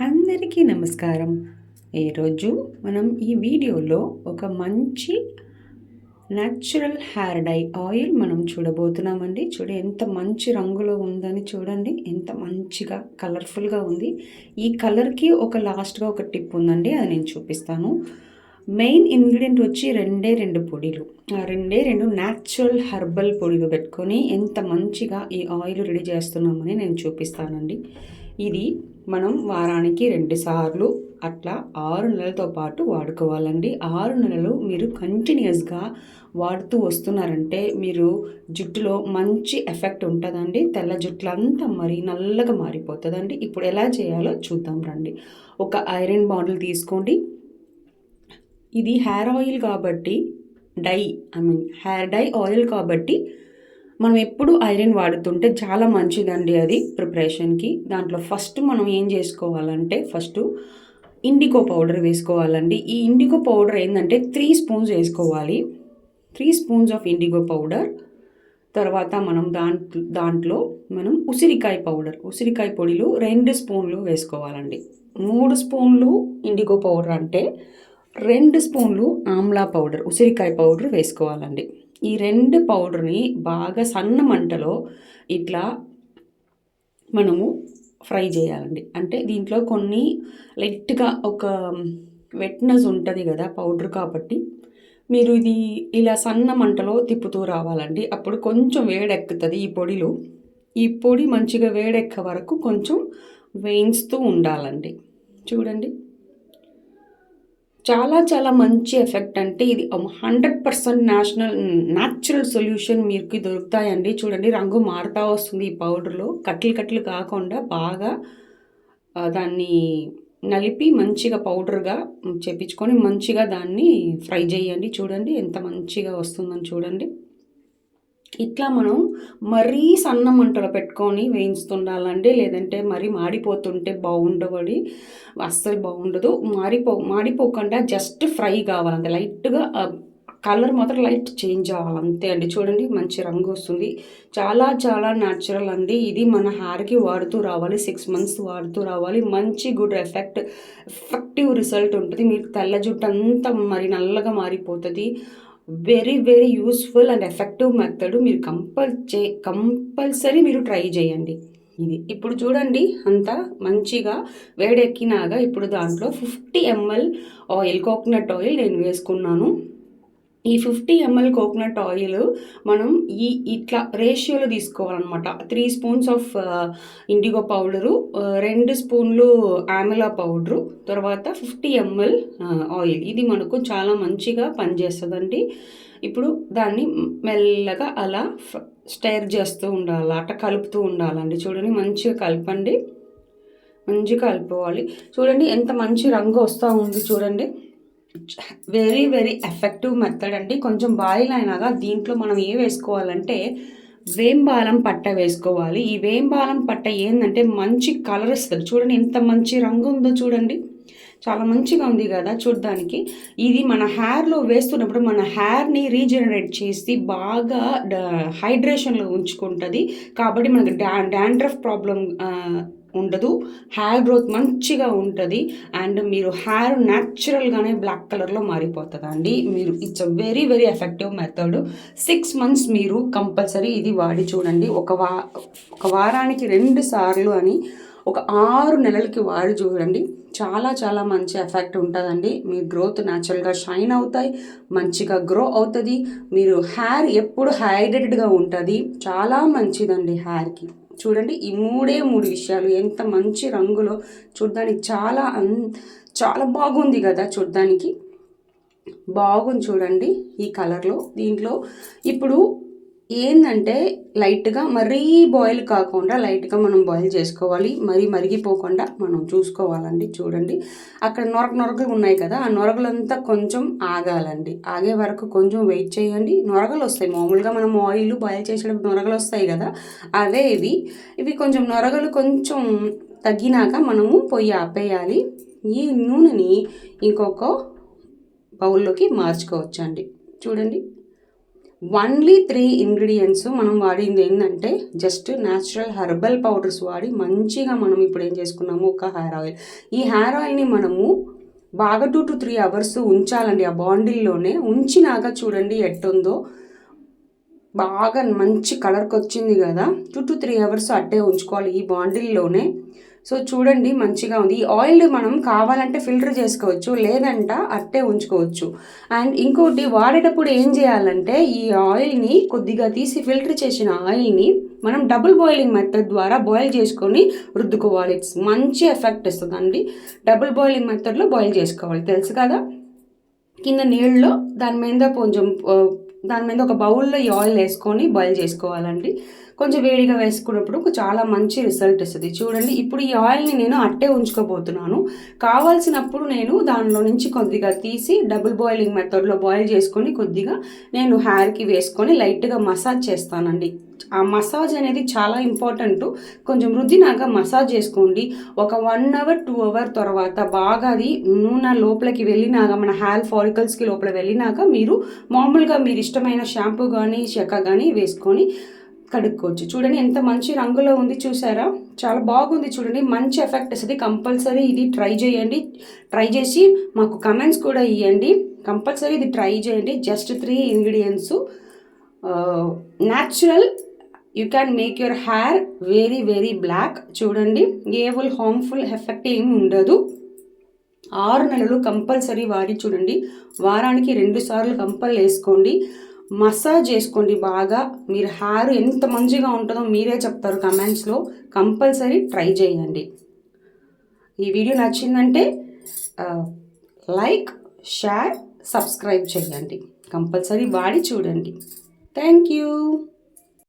అందరికీ నమస్కారం. ఈరోజు మనం ఈ వీడియోలో ఒక మంచి న్యాచురల్ హెయిర్ డై ఆయిల్ మనం చూడబోతున్నామండి. ఎంత మంచి రంగులో ఉందని చూడండి, ఎంత మంచిగా కలర్ఫుల్గా ఉంది. ఈ కలర్కి లాస్ట్గా ఒక టిప్ ఉందండి, అది నేను చూపిస్తాను. మెయిన్ ఇంగ్రీడియంట్ వచ్చి రెండు పొడిలు, రెండు న్యాచురల్ హెర్బల్ పొడిలు పెట్టుకొని ఎంత మంచిగా ఈ ఆయిల్ రెడీ చేస్తున్నామని నేను చూపిస్తానండి. ఇది మనం వారానికి 2 సార్లు అట్లా 6 నెలలతో పాటు వాడుకోవాలండి. 6 నెలలు మీరు కంటిన్యూస్గా వాడుతూ వస్తున్నారంటే మీరు జుట్టులో మంచి ఎఫెక్ట్ ఉంటుందండి. తెల్ల జుట్లంతా మరి నల్లగా మారిపోతుందండి. ఇప్పుడు ఎలా చేయాలో చూద్దాం రండి. ఒక ఐరన్ బాటిల్ తీసుకోండి. ఇది హెయిర్ ఆయిల్ కాబట్టి హెయిర్ డై ఆయిల్ కాబట్టి మనం ఎప్పుడు ఐరన్ వాడుతుంటే చాలా మంచిదండి అది ప్రిపరేషన్కి. దాంట్లో ఫస్ట్ మనం ఏం చేసుకోవాలంటే ఇండిగో పౌడర్ వేసుకోవాలండి. ఈ ఇండిగో పౌడర్ ఏంటంటే 3 స్పూన్స్ వేసుకోవాలి. 3 స్పూన్స్ ఆఫ్ ఇండిగో పౌడర్. తర్వాత మనం దాంట్లో మనం ఉసిరికాయ పొడిలు 2 స్పూన్లు వేసుకోవాలండి. 3 స్పూన్లు ఇండిగో పౌడర్ అంటే 2 స్పూన్లు ఆమ్లా పౌడర్, ఉసిరికాయ పౌడర్ వేసుకోవాలండి. ఈ 2 పౌడర్ని బాగా సన్న మంటలో ఇట్లా మనము ఫ్రై చేయాలండి. అంటే దీంట్లో కొన్ని లైట్గా ఒక వెట్నెస్ ఉంటుంది కదా పౌడర్ కాబట్టి, మీరు ఇది ఇలా సన్న మంటలో తిప్పుతూ రావాలండి. అప్పుడు కొంచెం వేడెక్కుతుంది ఈ పొడి మంచిగా వేడెక్క వరకు కొంచెం వేయిస్తూ ఉండాలండి. చూడండి, చాలా చాలా మంచి ఎఫెక్ట్. అంటే ఇది 100% న్యాచురల్ సొల్యూషన్ మీకు దొరుకుతాయండి. చూడండి, రంగు మారుతూ వస్తుంది. ఈ పౌడర్లో కట్లు కాకుండా బాగా దాన్ని నలిపి మంచిగా పౌడర్గా చేపించుకొని మంచిగా దాన్ని ఫ్రై చేయండి. చూడండి ఎంత మంచిగా వస్తుందని చూడండి. ఇట్లా మనం మరీ సన్న మంటలో పెట్టుకొని వేయించుతుండాలండి. లేదంటే మరీ మాడిపోతుంటే బాగుండవడి, అస్సలు బాగుండదు. మాడిపోకుండా జస్ట్ ఫ్రై కావాలంటే లైట్గా కలర్ మాత్రం లైట్ చేంజ్ అవ్వాలి అంతే అండి. చూడండి మంచి రంగు వస్తుంది. చాలా చాలా న్యాచురల్ అండి. ఇది మన హెయిర్కి వాడుతూ రావాలి, 6 మంత్స్ వాడుతూ రావాలి. మంచి గుడ్ ఎఫెక్టివ్ రిజల్ట్ ఉంటుంది. మీరు తెల్ల జుట్టు అంతా మరి నల్లగా మారిపోతుంది. Very very useful and effective method. మీరు కంపల్సరీ మీరు ట్రై చేయండి. ఇది ఇప్పుడు చూడండి, అంతా మంచిగా వేడెక్కినాక ఇప్పుడు దాంట్లో 50 ml ఆయిల్, కోకోనట్ ఆయిల్ నేను వేసుకున్నాను. ఈ 50 ml కోకోనట్ ఆయిల్ మనం ఇట్లా రేషియోలో తీసుకోవాలన్నమాట. 3 స్పూన్స్ ఆఫ్ ఇండిగో పౌడరు, 2 స్పూన్లు ఆమ్లా పౌడరు, తర్వాత 50 ml ఆయిల్. ఇది మనకు చాలా మంచిగా పనిచేస్తుందండి. ఇప్పుడు దాన్ని మెల్లగా అలా స్టైర్ చేస్తూ ఉండాలి, అట్లా కలుపుతూ ఉండాలండి. చూడండి మంచిగా కలపండి, మంచిగా కలుపుకోవాలి. చూడండి ఎంత మంచి రంగు వస్తూ ఉంది. చూడండి, వెరీ వెరీ ఎఫెక్టివ్ మెథడ్ అండి. కొంచెం బాయిల్ అయినాక దీంట్లో మనం ఏం వేసుకోవాలంటే వేంబాలం పట్ట వేసుకోవాలి. ఈ వేంబాలం పట్ట ఏంటంటే మంచి కలర్ ఇస్తుంది. చూడండి ఎంత మంచి రంగు ఉందో చూడండి, చాలా మంచిగా ఉంది కదా చూడడానికి. ఇది మన హెయిర్లో వేస్తున్నప్పుడు మన హెయిర్ని రీజనరేట్ చేసి బాగా హైడ్రేషన్లో ఉంచుకుంటుంది. కాబట్టి మనకు డాండ్రఫ్ ప్రాబ్లం ఉండదు, హెయిర్ గ్రోత్ మంచిగా ఉంటుంది. అండ్ మీరు హెయిర్ న్యాచురల్గానే బ్లాక్ కలర్లో మారిపోతుందండి. మీరు it's a very very effective method. 6 months మీరు కంపల్సరీ ఇది వాడి చూడండి. ఒక వారానికి 2 సార్లు అని ఒక 6 నెలలకి వాడి చూడండి. చాలా చాలా మంచి ఎఫెక్ట్ ఉంటుందండి. మీ గ్రోత్ న్యాచురల్గా షైన్ అవుతాయి, మంచిగా గ్రో అవుతుంది. మీరు హెయిర్ ఎప్పుడు హైడ్రేటెడ్గా ఉంటుంది, చాలా మంచిదండి హెయిర్కి. చూడండి, ఈ 3 విషయాలు ఎంత మంచి రంగులో చూడడానికి చాలా బాగుంది కదా చూడడానికి. బాగుంది చూడండి ఈ కలర్లో. దీంట్లో ఇప్పుడు ఏంటంటే లైట్గా మరీ బాయిల్ కాకుండా లైట్గా మనం బాయిల్ చేసుకోవాలి. మరీ మరిగిపోకుండా మనం చూసుకోవాలండి. చూడండి, అక్కడ నొరగలు ఉన్నాయి కదా, ఆ నొరగలంతా కొంచెం ఆగాలండి. ఆగే వరకు కొంచెం వెయిట్ చేయండి. నొరగలు వస్తాయి, మామూలుగా మనం ఆయిల్ బాయిల్ చేసేటప్పుడు నొరగలు వస్తాయి కదా, అవే ఇవి కొంచెం నొరగలు కొంచెం తగ్గినాక మనము పొయ్యి ఆపేయాలి. ఈ నూనెని ఇంకొక బౌల్లోకి మార్చుకోవచ్చండి. చూడండి, ఓన్లీ 3 ఇంగ్రీడియంట్స్ మనం వాడింది ఏంటంటే జస్ట్ న్యాచురల్ హెర్బల్ పౌడర్స్ వాడి మంచిగా మనం ఇప్పుడు ఏం చేసుకున్నాము ఒక హెయిర్ ఆయిల్. ఈ హెయిర్ ఆయిల్ని మనము బాగా 2 to 3 అవర్స్ ఉంచాలండి ఆ బాండిల్లోనే. ఉంచినాక చూడండి ఎట్టుందో బాగా మంచి కలర్కి వచ్చింది కదా, 2 to 3 అవర్స్ అట్టే ఉంచుకోవాలి ఈ బాండిల్లోనే. సో చూడండి మంచిగా ఉంది. ఈ ఆయిల్ మనం కావాలంటే ఫిల్టర్ చేసుకోవచ్చు, లేదంట అట్టే ఉంచుకోవచ్చు. అండ్ ఇంకోటి వాడేటప్పుడు ఏం చేయాలంటే ఈ ఆయిల్ని కొద్దిగా తీసి ఫిల్టర్ చేసిన ఆయిల్ని మనం డబుల్ బాయిలింగ్ మెథడ్ ద్వారా బాయిల్ చేసుకొని రుద్దుకోవాలి. ఇట్స్ మంచి ఎఫెక్ట్ ఇస్తుందండి. డబుల్ బాయిలింగ్ మెథడ్లో బాయిల్ చేసుకోవాలి, తెలుసు కదా. కింద నీళ్ళలో దాని మీద ఒక బౌల్లో ఈ ఆయిల్ వేసుకొని బాయిల్ చేసుకోవాలండి. కొంచెం వేడిగా వేసుకున్నప్పుడు చాలా మంచి రిజల్ట్ ఇస్తుంది. చూడండి ఇప్పుడు ఈ ఆయిల్ని నేను అట్టే ఉంచుకోబోతున్నాను. కావాల్సినప్పుడు నేను దానిలో నుంచి కొద్దిగా తీసి డబుల్ బాయిలింగ్ మెథడ్లో బాయిల్ చేసుకొని కొద్దిగా నేను హెయిర్కి వేసుకొని లైట్గా మసాజ్ చేస్తానండి. ఆ మసాజ్ అనేది చాలా ఇంపార్టెంట్. కొంచెం రుద్దినాక మసాజ్ చేసుకోండి. ఒక 1 hour 2 hour తర్వాత బాగా అది నూనె లోపలికి వెళ్ళినాక మన హెయిర్ ఫాలికల్స్కి లోపల వెళ్ళినాక మీరు మామూలుగా మీరు ఇష్టమైన షాంపూ కానీ చెక్క కానీ వేసుకొని కడుక్కోవచ్చు. చూడండి ఎంత మంచి రంగులో ఉంది, చూసారా, చాలా బాగుంది. చూడండి మంచి ఎఫెక్ట్ వస్తుంది. కంపల్సరీ ఇది ట్రై చేయండి. ట్రై చేసి మాకు కమెంట్స్ కూడా ఇవ్వండి. కంపల్సరీ ఇది ట్రై చేయండి. Just 3 ingredients, natural. You can make your hair very very black. చూడండి హార్మ్ఫుల్ ఎఫెక్ట్ ఏమి ఉండదు. 6 నెలలు కంపల్సరీ వాడి చూడండి. వారానికి 2 సార్లు కంపల్ వేసుకోండి. మసాజ్ చేసుకోండి బాగా. మీరు హెయిర్ ఎంత మంచిగా ఉంటుందో మీరే చెప్తారు కమెంట్స్లో. కంపల్సరీ ట్రై చేయండి. ఈ వీడియో నచ్చిందంటే లైక్, షేర్, సబ్స్క్రైబ్ చేయండి. కంపల్సరీ వాడి చూడండి. Thank you.